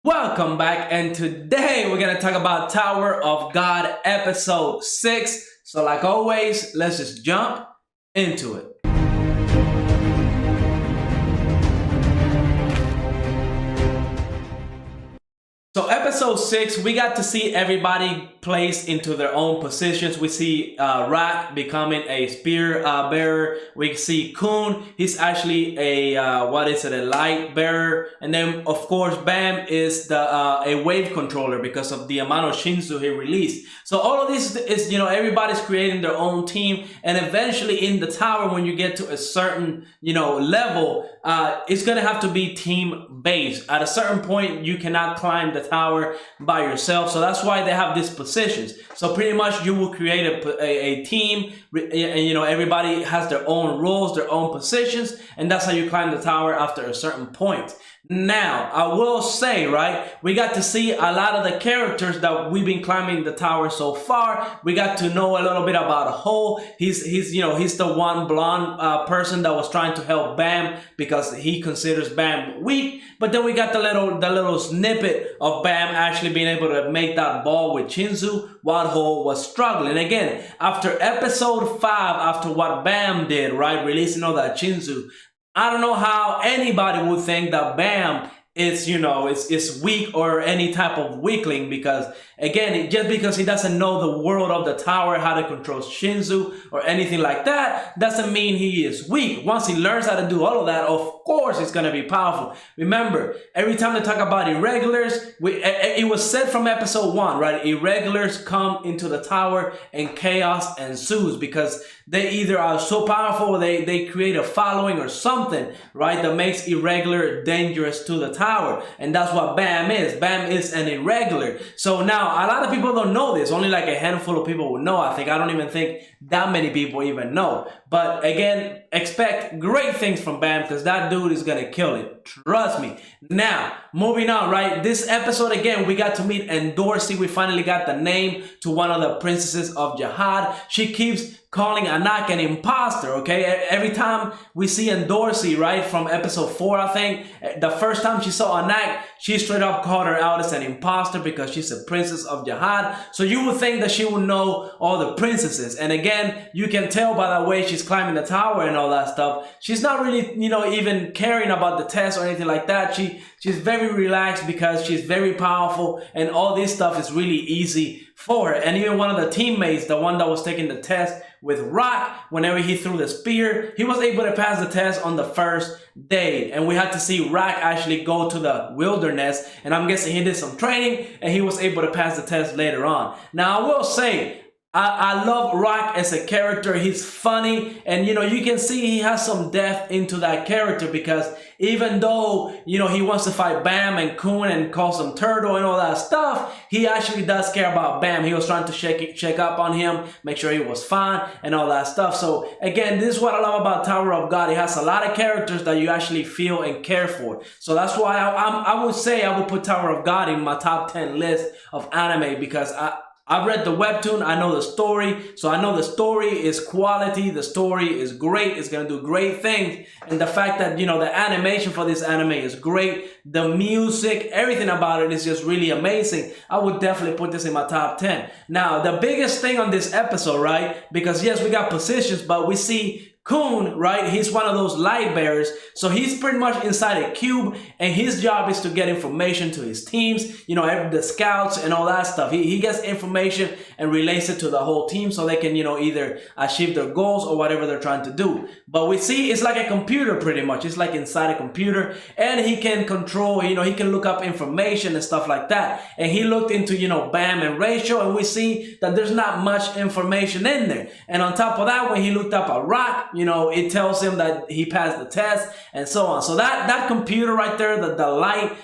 Welcome back, and today we're gonna talk about Tower of God episode 6. So, like always, let's just jump into it. So episode 6, we got to see everybody placed into their own positions. We see Rak becoming a spear bearer. We see Kun, he's actually a light bearer. And then of course Bam is a wave controller because of the amount of Shinsu he released. So all of this is, everybody's creating their own team, and eventually in the tower, when you get to a certain level, it's gonna have to be team based. At a certain point, you cannot climb the tower by yourself, so that's why they have these positions. So pretty much you will create a team, and everybody has their own roles, their own positions, and that's how you climb the tower after a certain point. Now, I will say, right, we got to see a lot of the characters that we've been climbing the tower so far. We got to know a little bit about Ho. He's the one blonde person that was trying to help Bam because he considers Bam weak. But then we got the little snippet of Bam actually being able to make that ball with Shinsu while Ho was struggling. Again, after episode 5, after what Bam did, right, releasing all that Shinsu, I don't know how anybody would think that Bam is weak or any type of weakling, because again, just because he doesn't know the world of the tower, how to control Shinsu or anything like that, doesn't mean he is weak. Once he learns how to do all of that, of course he's going to be powerful. Remember, every time they talk about irregulars, it was said from episode 1, right? Irregulars come into the tower and chaos ensues because they either are so powerful or they create a following or something, right, that makes irregular dangerous to the tower. And that's what Bam is. Bam is an irregular. So now, a lot of people don't know this. Only like a handful of people would know. I don't even think that many people even know. But again, expect great things from Bam because that dude is going to kill it. Trust me. Now, moving on, right? This episode, again, we got to meet Endorsi. We finally got the name to one of the princesses of Jihad. She keeps calling Anaak an imposter, okay? Every time we see Endorsi, right, from episode 4, I think, the first time she saw Anaak, she straight up called her out as an imposter because she's a princess of Jihad. So you would think that she would know all the princesses. And again, you can tell by the way she's climbing the tower and all that stuff. She's not really, even caring about the test or anything like that. She's very relaxed because she's very powerful, and all this stuff is really easy for her. And even one of the teammates, the one that was taking the test with Rock, whenever he threw the spear, he was able to pass the test on the first day. And we had to see Rock actually go to the wilderness, and I'm guessing he did some training and he was able to pass the test later on. Now, I will say, I love Rock as a character. He's funny, and you can see he has some depth into that character because even though he wants to fight Bam and Kun and calls him Turtle and all that stuff, he actually does care about Bam. He was trying to check up on him, make sure he was fine and all that stuff. So again, this is what I love about Tower of God. It has a lot of characters that you actually feel and care for. So that's why I would say I would put Tower of God in my top 10 list of anime, because I've read the webtoon, I know the story, so I know the story is quality, the story is great, it's gonna do great things, and the fact that, the animation for this anime is great, the music, everything about it is just really amazing. I would definitely put this in my top 10. Now, the biggest thing on this episode, right, because yes, we got positions, but we see Kun, right, he's one of those light bearers, so he's pretty much inside a cube, and his job is to get information to his teams, the scouts and all that stuff. He gets information and relays it to the whole team so they can, either achieve their goals or whatever they're trying to do. But we see it's like a computer pretty much. It's like inside a computer, and he can control, he can look up information and stuff like that. And he looked into, Bam and Rachel, and we see that there's not much information in there. And on top of that, when he looked up a Rock, it tells him that he passed the test and so on. So that computer right there, the light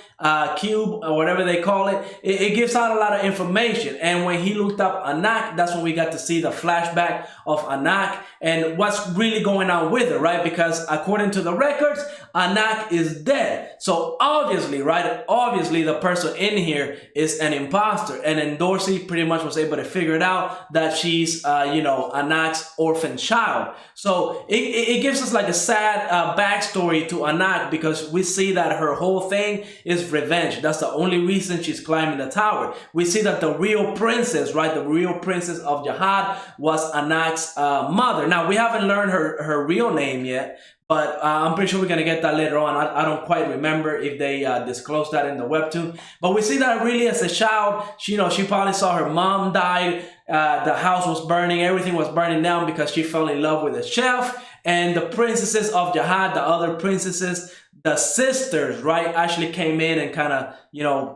cube or whatever they call it, it gives out a lot of information. And when he looked up Anaak, that's when we got to see the flashback of Anaak and what's really going on with her, right? Because according to the records, Anaak is dead. So obviously, right, obviously the person in here is an imposter, and Endorsi pretty much was able to figure it out that she's, Anaak's orphan child. So it gives us like a sad backstory to Anaak, because we see that her whole thing is revenge. That's the only reason she's climbing the tower. We see that the real princess, right, the real princess of Jihad was Anaak's mother. Now, we haven't learned her real name yet, but I'm pretty sure we're going to get that later on. I don't quite remember if they disclosed that in the webtoon. But we see that really as a child, she probably saw her mom died. The house was burning. Everything was burning down because she fell in love with a chef. And the princesses of Jihad, the other princesses, the sisters, right, actually came in and kind of,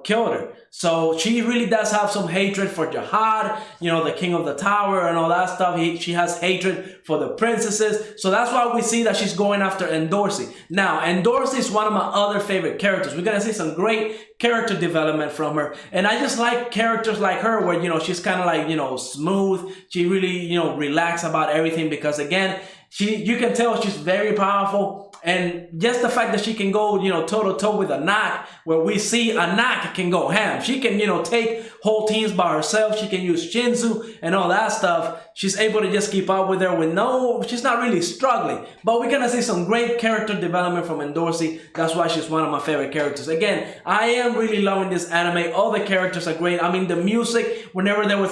killed her. So she really does have some hatred for Jihad, the king of the tower and all that stuff. She has hatred for the princesses. So that's why we see that she's going after Endorsi. Now, Endorsi is one of my other favorite characters. We're going to see some great character development from her. And I just like characters like her where, she's kind of like, smooth. She really, relax about everything because, again, you can tell she's very powerful. And just the fact that she can go, toe-to-toe with Anaak, where we see Anaak can go ham. She can, take whole teams by herself. She can use Shinzu and all that stuff. She's able to just keep up with her she's not really struggling. But we're going to see some great character development from Endorsi. That's why she's one of my favorite characters. Again, I am really loving this anime. All the characters are great. I mean, the music, whenever they were,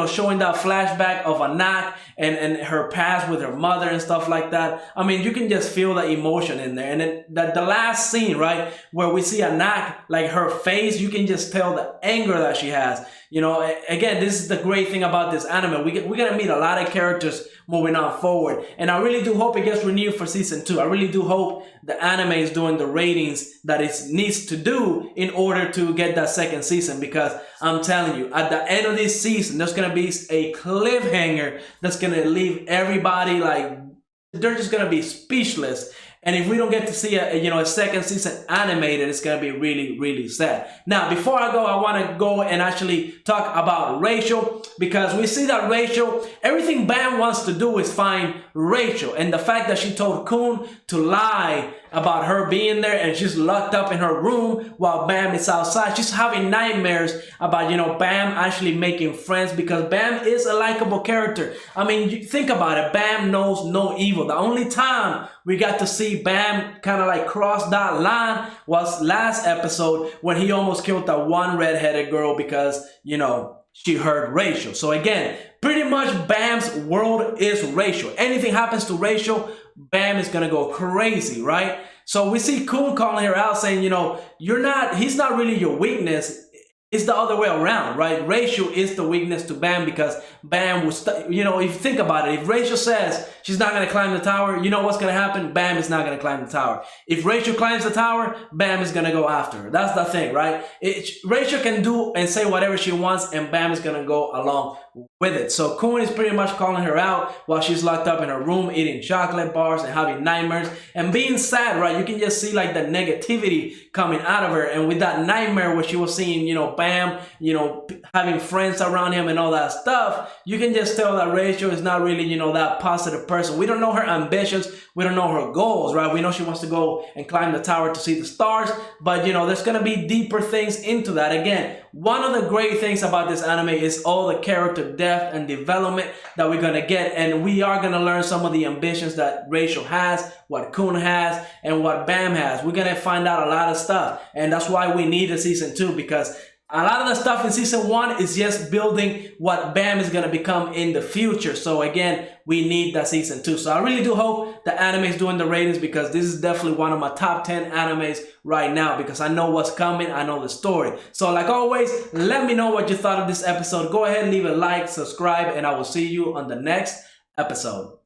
showing that flashback of Anaak and her past with her mother and stuff like that. I mean, you can just feel the emotion in there. And then the last scene, right, where we see Anaak, like her face, you can just tell the anger that she has. Again, this is the great thing about this anime. We're going to meet a lot of characters moving on forward. And I really do hope it gets renewed for season 2. I really do hope the anime is doing the ratings that it needs to do in order to get that second season. Because I'm telling you, at the end of this season, there's going to be a cliffhanger that's going to leave everybody like, they're just going to be speechless. And if we don't get to see a second season animated, it's going to be really, really sad. Now, before I go, I want to go and actually talk about Rachel, because we see that Rachel, everything Bam wants to do is find Rachel. And the fact that she told Kun to lie about her being there and she's locked up in her room while Bam is outside. She's having nightmares about, Bam actually making friends, because Bam is a likable character. I mean, you think about it. Bam knows no evil. The only time we got to see Bam kind of like cross that line was last episode when he almost killed that one redheaded girl because, she heard Rachel. So again, pretty much Bam's world is Rachel. Anything happens to Rachel, Bam is gonna go crazy, right? So we see Kun calling her out saying, he's not really your weakness. It's the other way around, right? Rachel is the weakness to Bam because Bam will, if you think about it, if Rachel says she's not going to climb the tower, you know what's going to happen? Bam is not going to climb the tower. If Rachel climbs the tower, Bam is going to go after her. That's the thing, right? Rachel can do and say whatever she wants and Bam is going to go along with it. So Kun is pretty much calling her out while she's locked up in her room, eating chocolate bars and having nightmares and being sad, right? You can just see like the negativity coming out of her. And with that nightmare where she was seeing, Bam, having friends around him and all that stuff, you can just tell that Rachel is not really, that positive person. We don't know her ambitions. We don't know her goals, right? We know she wants to go and climb the tower to see the stars, but there's going to be deeper things into that. Again, one of the great things about this anime is all the character depth and development that we're going to get. And we are going to learn some of the ambitions that Rachel has, what Kun has, and what Bam has. We're going to find out a lot of stuff. And that's why we need a season 2, because a lot of the stuff in season 1 is just building what Bam is going to become in the future. So again, we need that season 2. So I really do hope the anime is doing the ratings, because this is definitely one of my top 10 animes right now, because I know what's coming. I know the story. So like always, let me know what you thought of this episode. Go ahead and leave a like, subscribe, and I will see you on the next episode.